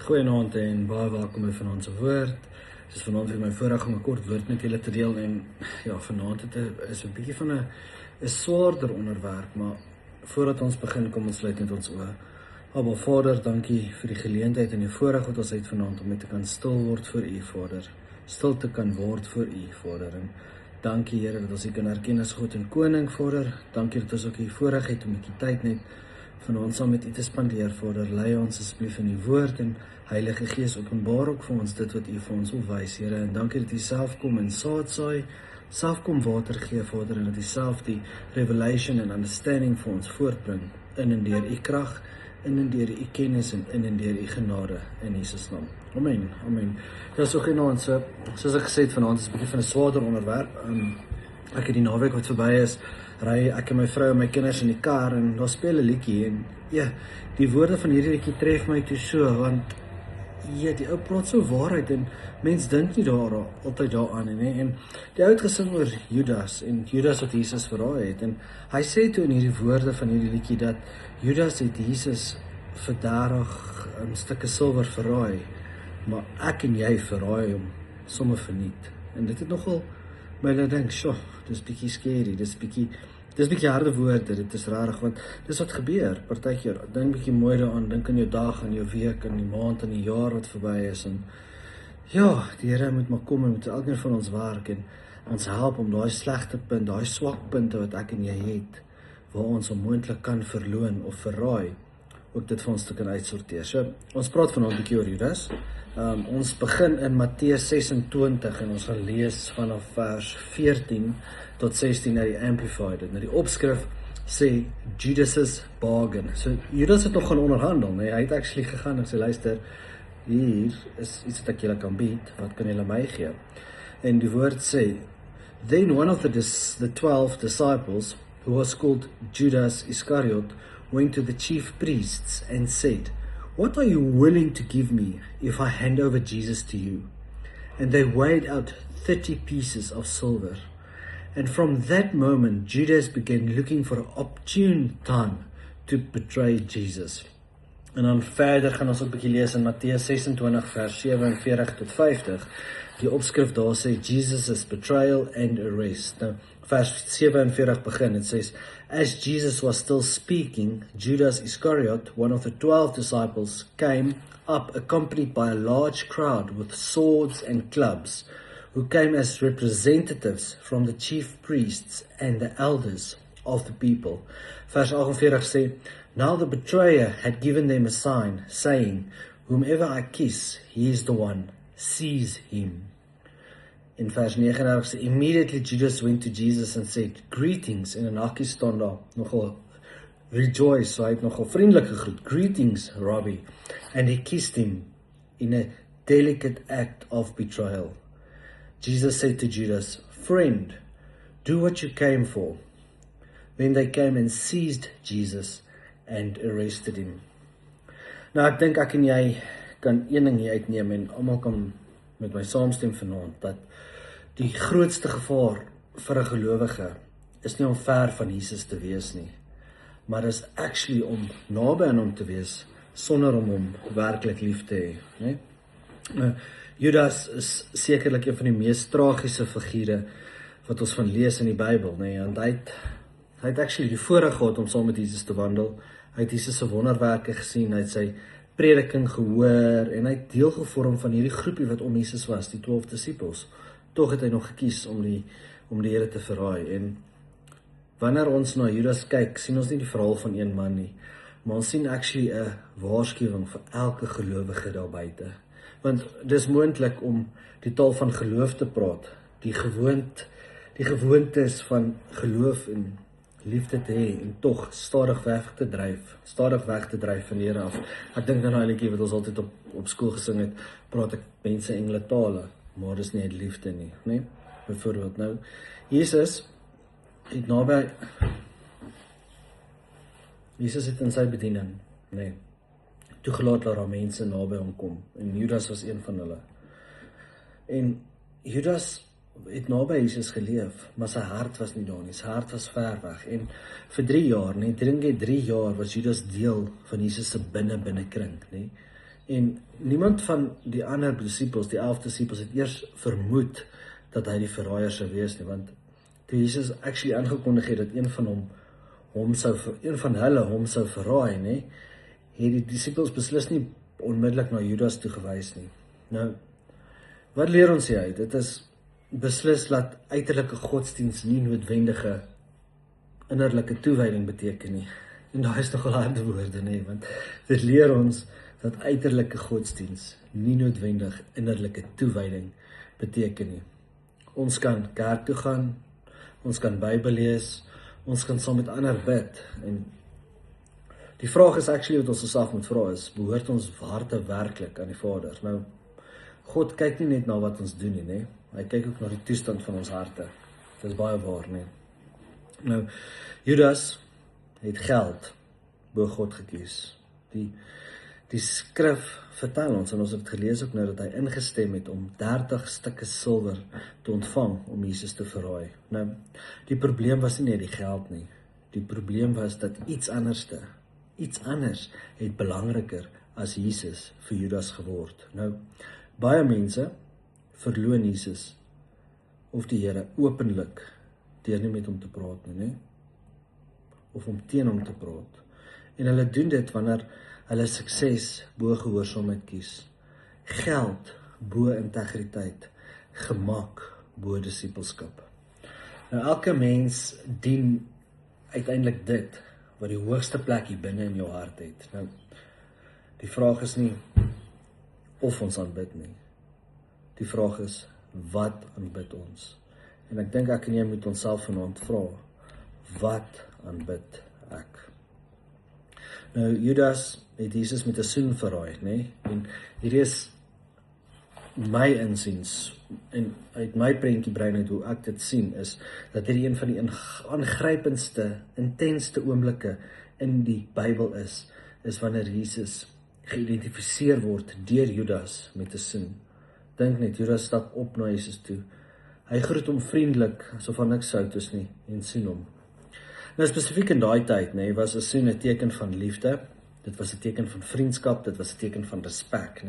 Goeienaand en baie welkom by Vanaand se Woord. Dis vanaand vir my voorreg om 'n kort woord met julle te deel en ja, vanaand is 'n bietjie van 'n swaarder onderwerp, maar voordat ons begin, kom ons sluit net ons oë. Aba Vader, dankie vir die geleentheid en die voorreg wat ons het vanaand om net te kan stil word voor U, Vader. Stil te kan word voor U, Vader. En dankie Here dat ons U kan erken as God en Koning, Vader. Dankie dat ons ook die voorreg het om 'n bietjie tyd net vanaand saam met U te spandeer, Vader. Lei ons asseblief in U woord en Heilige Gees openbaar ook vir ons dit wat U vir ons wil wys, Here. En dankie dat U self kom en saad saai, self kom water gee, Vader, en dat U self die revelation en understanding vir ons voortbring in en deur U krag, in en deur U kennis en in en deur U genade in Jesus naam. Amen. Amen. Ja, so genoeg, soos ek gesê het, vanaand is 'n bietjie van 'n swaarder onderwerp. Ek het die naweek wat verby is, ry ek en my vrou en my kinders in die kar en daar speel 'n liedjie en ja, die woorde van hierdie liedjie tref my toe so, want ja, die ou praat so waarheid en mens dink nie altyd daaraan nie. En die ou het gesing oor Judas en Judas wat Jesus verraai het, en hy sê toe in hierdie woorde van hierdie liedjie dat Judas het Jesus vir 30 stukke silwer verraai, maar ek en jy verraai hom sommer verniet. En dit het nogal my laat dink, sjoe, dis bietjie scary, dis bietjie harde woorde, dit is rarig, want dis wat gebeur, partykeer, dink bietjie mooi daaraan, dink aan jou dag, aan jou week, aan die maand, aan die jaar wat verby is, en ja, die Here moet maar kom en moet elkeen van ons werk, en ons help om daai slegte punt, daai swak punte wat ek en jy het, waar ons onmoontlik kan verloon of verraai, ook dit vir ons te kan uitsorteer. So, ons praat vanaand 'n bietjie oor Judas. Ons begin in Matteus 26 en ons gaan lees vanaf vers 14 tot 16 uit die Amplified. Nou die opskrif sê Judas's bargain. So Judas het nog gaan onderhandel, nee, hy het actually gegaan en sê, luister, hier is iets wat ek julle kan bied, wat kan julle my gee? En die woord sê, then one of the 12 disciples, who was called Judas Iscariot, went to the chief priests and said, "What are you willing to give me if I hand over Jesus to you?" And they weighed out 30 pieces of silver. And from that moment, Judas began looking for an opportune time to betray Jesus. En dan verder gaan ons ook 'n bietjie lees in Matteus 26 vers 47 tot 50. Die opskrif daar sê Jesus' betrayal and arrest. Nou, vers 47 begin, it says, as Jesus was still speaking, Judas Iscariot, one of the 12 disciples, came up accompanied by a large crowd with swords and clubs, who came as representatives from the chief priests and the elders of the people. Vers 48 sê, now the betrayer had given them a sign, saying, whomever I kiss, he is the one, seize him. In vers 39 sê, immediately Judas went to Jesus and said, greetings, en in hakkie staan daar, nogal rejoice, so hy het nogal vriendelik gegroet, greetings, Rabbi, and he kissed him in a delicate act of betrayal. Jesus said to Judas, friend, do what you came for. Then they came and seized Jesus and arrested him. Nou, ek dink ek en jy kan een ding hier uitneem en almal kan met my saamstem vanaand, dat die grootste gevaar vir 'n gelowige is nie om ver van Jesus te wees nie, maar is actually om naby aan hom te wees sonder om hom werklik lief te hê, né? Judas is sekerlik een van die mees tragiese figure wat ons van lees in die Bybel, né? Want hy het actually die voorreg gehad om saam met Jesus te wandel. Hy het Jesus se wonderwerke gesien, hy het sy prediking gehoor en hy het deel gevorm van hierdie groepie wat om Jesus was, die 12 disippels. Tog het hy nog gekies om die Here te verraai. En wanneer ons na Judas kyk, sien ons nie die verhaal van een man nie, maar ons sien actually 'n waarskuwing vir elke gelowige daar buite. Want dis moontlik om die taal van geloof te praat, die gewoontes van geloof en liefde te hê en tog stadig weg te dryf van die Here af. Ek dink aan daai liedjie wat ons altyd op skool gesing het, praat ek mense engele tale, maar dis nie uit liefde nie, né? Byvoorbeeld nou, Jesus het in sy bediening, né, toegelaat dat daar mense naby hom kom, en Judas was een van hulle. En Judas het naby Jesus geleef, maar sy hart was nie daar nie, sy hart was ver weg, en vir 3 jaar, 3 jaar was Judas deel van Jesus se binnekring, En niemand van die ander disippels, die 11 disippels, het eers vermoed dat hy die verraaier sou wees nie, want toe Jesus actually aangekondig het dat een van hulle hom sou verraai, nê, het die disippels beslis nie onmiddellik na Judas toe gewys nie. Nou, wat leer ons hier uit? Dit is beslis dat uiterlike godsdiens nie noodwendige innerlike toewyding beteken nie. En daar is nogal harde woorde, nê, want dit leer ons dat uiterlike godsdiens nie noodwendig innerlike toewyding beteken nie. Ons kan kerk toe gaan, ons kan Bybel lees, ons kan saam met ander bid, en die vraag is actually wat ons osself moet vra is, behoort ons harte werklik aan die Vader? Nou, God kyk nie net na wat ons doen nie, nê? Hy kyk ook na die toestand van ons harte. Dit is baie waar, nê? Nou, Judas het geld bo God gekies. Die skrif vertel ons, en ons het gelees ook nou, dat hy ingestem het om 30 stukke silwer te ontvang om Jesus te verraai. Nou, die probleem was nie net die geld nie. Die probleem was dat iets anders het belangriker as Jesus vir Judas geword. Nou, baie mense verloon Jesus of die Here openlik deur nie met hom te praat nie, of om teen hom te praat. En hulle doen dit wanneer hulle sukses bo gehoorsaamheid kies, geld bo integriteit, gemak bo disippelskap. Nou, elke mens dien uiteindelik dit wat die hoogste plek hier binne in jou hart het. Nou, die vraag is nie of ons aanbid nie. Die vraag is, wat aanbid ons? En ek dink ek en jy moet onsself vanaand vra, wat aanbid ek? Nou, Judas het Jesus met 'n soen verraai, nê? En hierdie is my insiens, en uit my prentjie brein uit hoe ek dit sien, is dat hierdie een van die aangrypendste, intensste oomblikke in die Bybel is wanneer Jesus geïdentifiseer word deur Judas met 'n soen. Dink net, Judas stap op na Jesus toe. Hy groet hom vriendelik, asof daar niks sout is nie, en soen hom. Nou spesifiek in daai tyd, was 'n soen 'n teken van liefde, dit was 'n teken van vriendskap, dit was 'n teken van respek,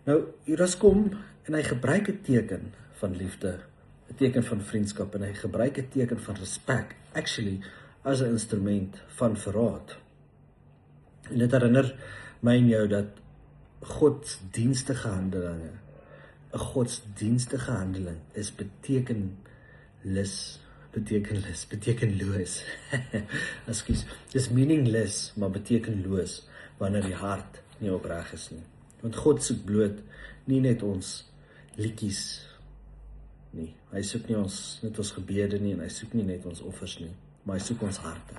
Nou, Judas kom en hy gebruik 'n teken van liefde, 'n teken van vriendskap, en hy gebruik 'n teken van respek, actually, as 'n instrument van verraad. En dit herinner my en jou dat godsdienstige handelinge, 'n godsdienstige handeling is betekenloos. Ekskuus, dis meaningless, maar betekenloos, wanneer die hart nie opreg is nie. Want God soek bloot nie net ons liedjies nie. Hy soek nie net ons gebede nie, en hy soek nie net ons offers nie, maar hy soek ons harte.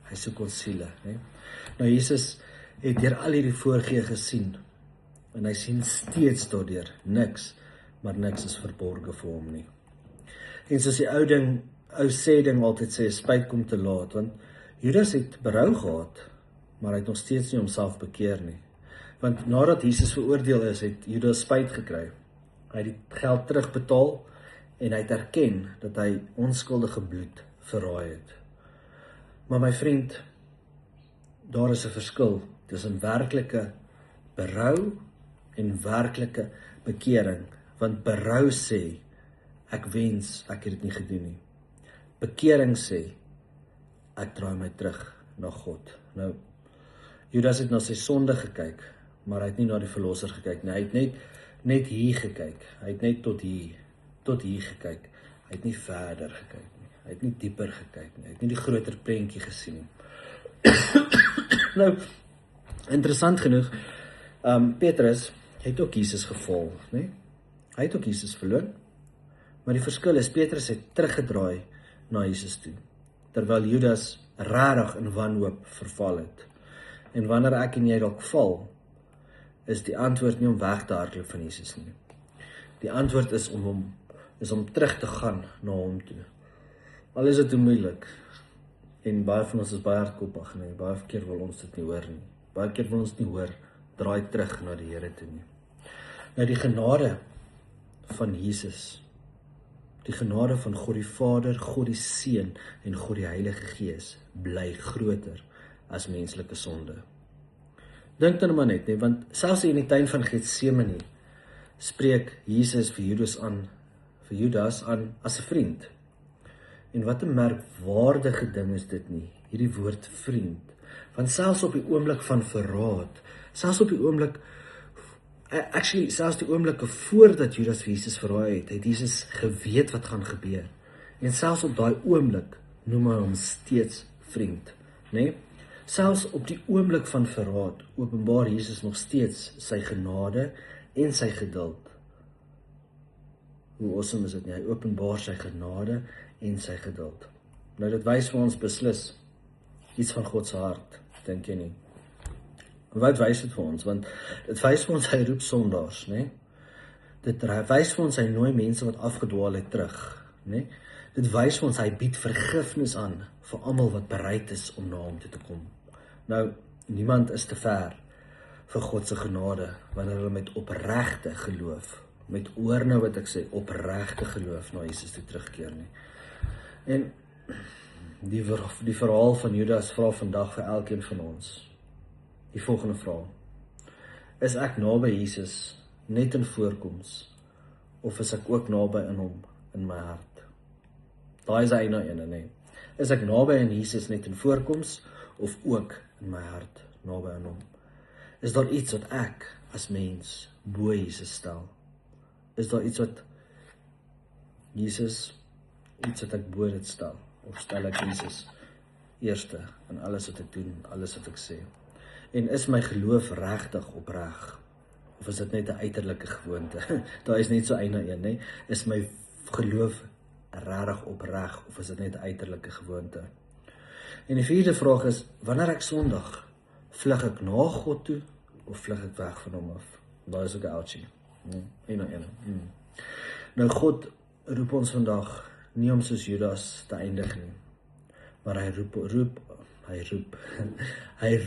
Hy soek ons siele, Nou, Jesus het deur al hierdie voorgee gesien, en hy sien steeds daardeur niks, maar niks is verborge vir hom nie. En soos die ou sê ding altyd sê, spyt kom te laat, want Judas het berou gehad, maar hy het nog steeds nie homself bekeer nie. Want nadat Jesus veroordeel is, het Judas spyt gekry. Hy het die geld terugbetaal, en hy het erken dat hy onskuldige bloed verraai het. Maar my vriend, daar is 'n verskil tussen werklike berou en werklike bekering, want berou sê, ek wens ek het dit nie gedoen nie. Bekering sê, ek draai my terug na God. Nou, Judas het na sy sonde gekyk, maar hy het nie na die verlosser gekyk nie. Hy het net hier gekyk. Hy het net tot hier gekyk. Hy het nie verder gekyk nie. Hy het nie dieper gekyk nie. Hy het nie die groter prentjie gesien nie. Nou, interessant genoeg, Petrus het ook Jesus gevolg, Hy het ook Jesus verloon, maar die verskil is, Petrus het teruggedraai na Jesus toe, terwyl Judas rarig in wanhoop verval het. En wanneer ek en jy dalk val, is die antwoord nie om weg te hardloop van Jesus nie. Die antwoord is om terug te gaan na hom toe. Al is dit te moeilik, en baie van ons is baie hardkoppig, baie keer wil ons dit nie hoor nie. Baie keer wil ons nie hoor, draai terug na die Here toe nie. Nou, die genade van Jesus, die genade van God die Vader, God die Seun en God die Heilige Gees bly groter as menslike sonde. Dink dan maar net, nee, want selfs in die tuin van Getsemane spreek Jesus vir Judas aan as 'n vriend. En wat 'n merkwaardige ding is dit nie, hierdie woord vriend. Want selfs op die oomblik van verraad, selfs op die oomblik, selfs die oomblikke voordat Judas vir Jesus verraai het Jesus geweet wat gaan gebeur. En selfs op daai oomblik noem hy hom steeds vriend, né? Selfs op die oomblik van verraad openbaar Jesus nog steeds sy genade en sy geduld. Hoe awesome is dit nie? Hy openbaar sy genade en sy geduld. Nou dit wys vir ons beslis iets van God se hart, dink jy nie? Wat wys dit vir ons? Want dit wys vir ons hy roep sondaars, né? Dit wys vir ons hy nooi mense wat afgedwaal het terug, né? Dit wys vir ons hy bied vergifnis aan vir almal wat bereid is om na hom toe te kom. Nou, niemand is te ver vir God se genade wanneer hulle met opregte geloof, met oor nou wat ek sê, opregte geloof na Jesus toe terugkeer nie. En die verhaal van Judas vra vandag vir elkeen van ons die volgende vraag: is ek naby Jesus net in voorkoms, of is ek ook naby in hom in my hart? Daai is hy nou ene, nee. Is ek naby in Jesus net in voorkoms, of ook in my hart naby in hom? Is daar iets wat ek as mens bo Jesus stel? Is daar iets wat ek bo dit stel? Of stel ek Jesus eerste in alles wat ek doen, alles wat ek sê? En is my geloof regtig opreg? Of is dit net 'n uiterlike gewoonte? Daar is net so een na een, nee. Is my geloof regtig opreg, of is dit net 'n uiterlike gewoonte? En die vierde vraag is, wanneer ek sondig, vlug ek na God toe, of vlug ek weg van hom af? Daar is ook 'n ouchie. Een na een. Nou God roep ons vandag nie om soos Judas te eindig nie, maar hy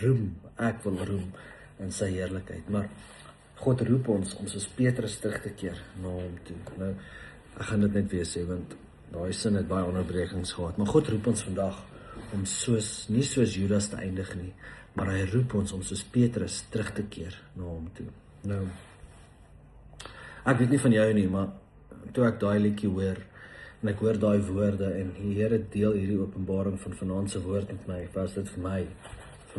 roem, ek wil roem in sy heerlikheid, maar God roep ons om soos Petrus terug te keer na hom toe. Nou, ek gaan dit net weer sê, want daai sin het baie onderbrekings gehad, maar God roep ons vandag om nie soos Judas te eindig nie, maar hy roep ons om soos Petrus terug te keer na hom toe. Nou, ek weet nie van jou nie, maar toe ek daai liedjie hoor, en ek hoor daai woorde, en die Here deel hierdie openbaring van vanaand se woord met my, was dit vir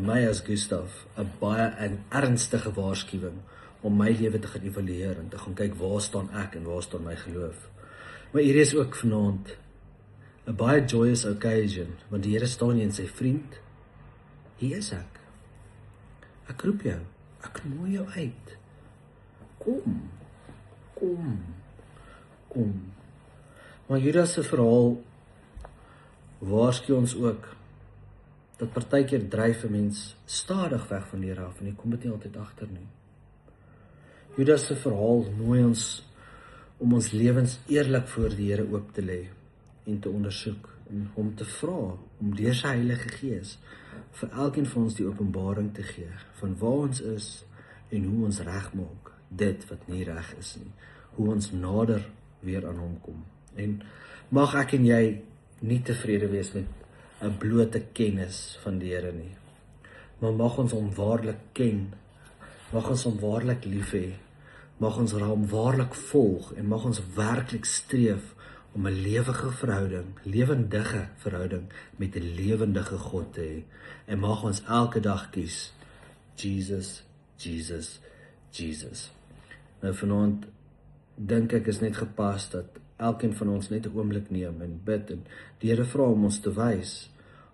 my as Gustaf, 'n baie ernstige waarskuwing, om my lewe te gaan evalueer, en te gaan kyk, waar staan ek, en waar staan my geloof. Maar hier is ook vanaand 'n baie joyous occasion, want die Here staan nie in sy vriend, hier is ek. Ek roep jou, ek nooi jou uit. Kom. Maar Judas se verhaal waarsku ons ook, dat partykeer dryf 'n mens stadig weg van die Here af, en jy kom dit nie altyd agter nie. Judas se verhaal nooi ons om ons lewens eerlik voor die Here oop te lê, en te ondersoek, en hom te vra, om deur sy Heilige Gees, vir elkeen van ons die openbaring te gee, van waar ons is, en hoe ons regmaak, dit wat nie reg is nie, hoe ons nader weer aan hom kom. En mag ek en jy nie tevrede wees met 'n blote kennis van die Here nie, maar mag ons hom waarlik ken, mag ons hom waarlik lief hê, mag ons hom waarlik volg, en mag ons werklik streef om 'n lewendige verhouding met 'n lewendige God te hê, en mag ons elke dag kies, Jesus. Nou vanaand dink ek is net gepas dat elkeen van ons net 'n oomblik neem en bid, en die Here vra om ons te wys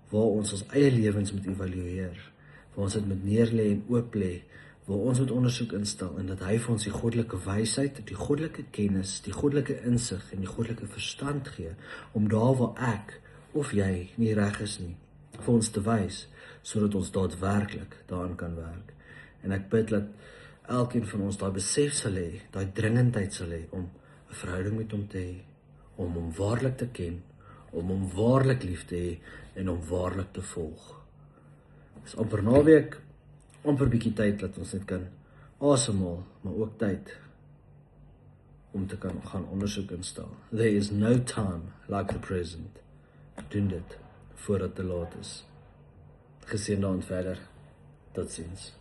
waar ons eie lewens moet evalueer, waar ons dit moet neerlê en oop lê, waar ons moet ondersoek instel, en dat hy vir ons die goddelike wysheid, die goddelike kennis, die goddelike insig en die goddelike verstand gee, om daar waar ek of jy nie reg is nie, vir ons te wys, sodat ons daadwerklik daaraan kan werk. En ek bid dat elkeen van ons daai besef sal hê, daai dringendheid sal hê, om 'n verhouding met hom te hê, om hom waarlik te ken, om hom waarlik lief te hê, en om waarlik te volg. Dis amper naweek, amper bietjie tyd dat ons net kan asemhaal, maar ook tyd om te kan gaan ondersoek instel. There is no time like the present. Doen dit voordat te laat is. Geseënde aand verder. Totsiens.